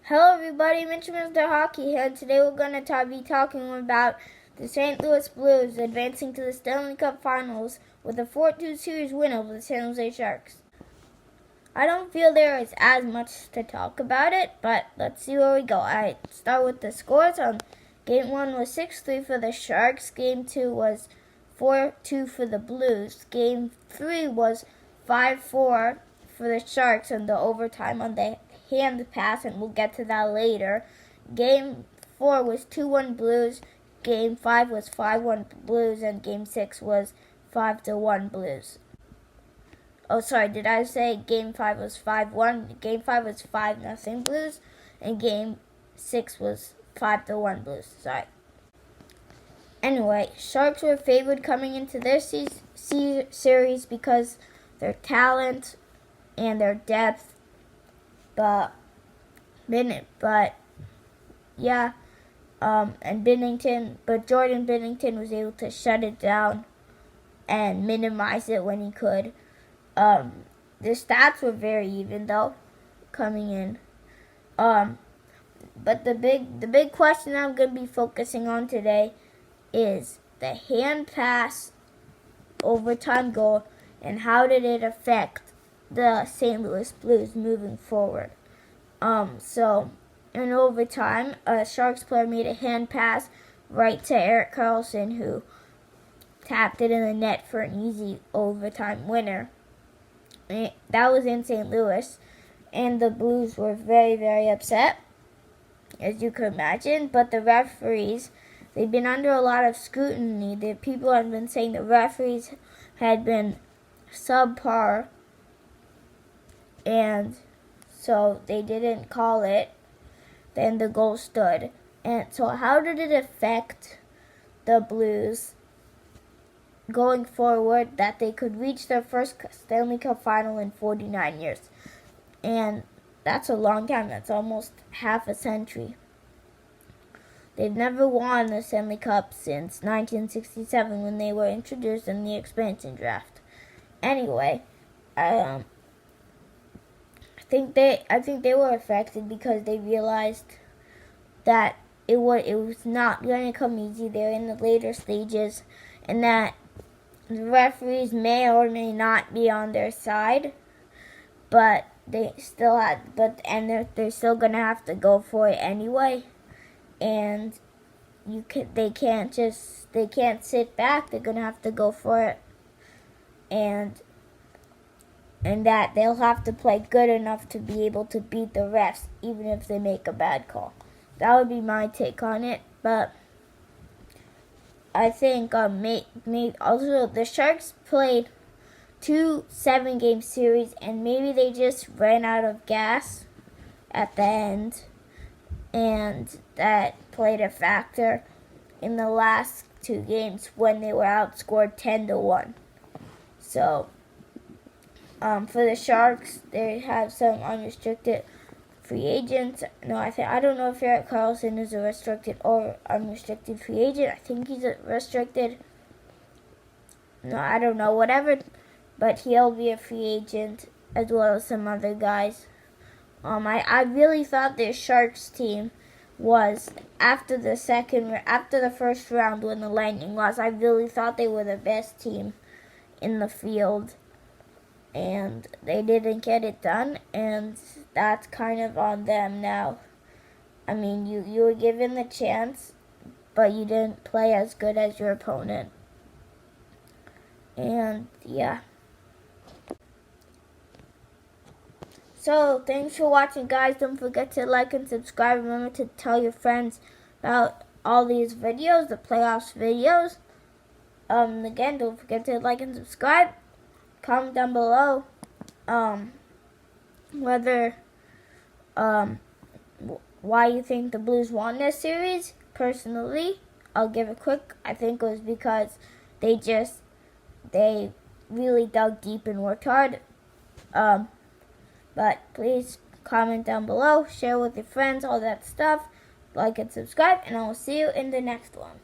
Hello everybody, Mr. Hockey here, and today we're going to be talking about the St. Louis Blues advancing to the Stanley Cup Finals with a 4-2 series win over the San Jose Sharks. I don't feel there is as much to talk about it, but let's see where we go. I start with the scores. Game 1 was 6-3 for the Sharks, Game 2 was 4-2 for the Blues, Game 3 was 5-4 for the Sharks in the overtime on the hand pass, and we'll get to that later. Game 4 was 2-1 Blues, Game 5 was 5-1 Blues, and Game 6 was 5-1 Blues. Oh, sorry, did I say Game 5 was 5-1? Game 5 was 5-0 Blues, and Game 6 was 5-1 Blues. Sorry. Anyway, Sharks were favored coming into their series because their talent and their depth. And Jordan Binnington was able to shut it down and minimize it when he could. The stats were very even though coming in. But the big question I'm going to be focusing on today is the hand pass overtime goal and how did it affect the St. Louis Blues moving forward. So in overtime, a Sharks player made a hand pass right to Erik Karlsson, who tapped it in the net for an easy overtime winner. And that was in St. Louis, and the Blues were very, very upset, as you could imagine. But the referees, they've been under a lot of scrutiny. The people have been saying the referees had been subpar, and so they didn't call it. Then the goal stood. And so how did it affect the Blues going forward that they could reach their first Stanley Cup final in 49 years? And that's a long time. That's almost half a century. They've never won the Stanley Cup since 1967 when they were introduced in the expansion draft. Anyway, I think they were affected because they realized that it was not going to come easy. They're in the later stages, and that the referees may or may not be on their side, but they're still going to have to go for it anyway. And they can't sit back. They're going to have to go for it, and that they'll have to play good enough to be able to beat the refs, even if they make a bad call. That would be my take on it. But I think also the Sharks played 2 7-game series, and maybe they just ran out of gas at the end, and that played a factor in the last 2 games when they were outscored 10-1. So for the Sharks, they have some unrestricted free agents. I don't know if Erik Karlsson is a restricted or unrestricted free agent. I think he's a restricted. No, I don't know, whatever. But he'll be a free agent as well as some other guys. I really thought the Sharks team was after the first round when the Lightning lost. I really thought they were the best team in the field, and they didn't get it done, and that's kind of on them now. I mean, you were given the chance, but you didn't play as good as your opponent. And yeah. So thanks for watching, guys. Don't forget to like and subscribe. Remember to tell your friends about all these videos, the playoffs videos. Again, don't forget to like and subscribe. Comment down below whether why you think the Blues won this series. Personally, I'll give it quick. I think it was because they really dug deep and worked hard. But please comment down below, share with your friends, all that stuff. Like and subscribe, and I will see you in the next one.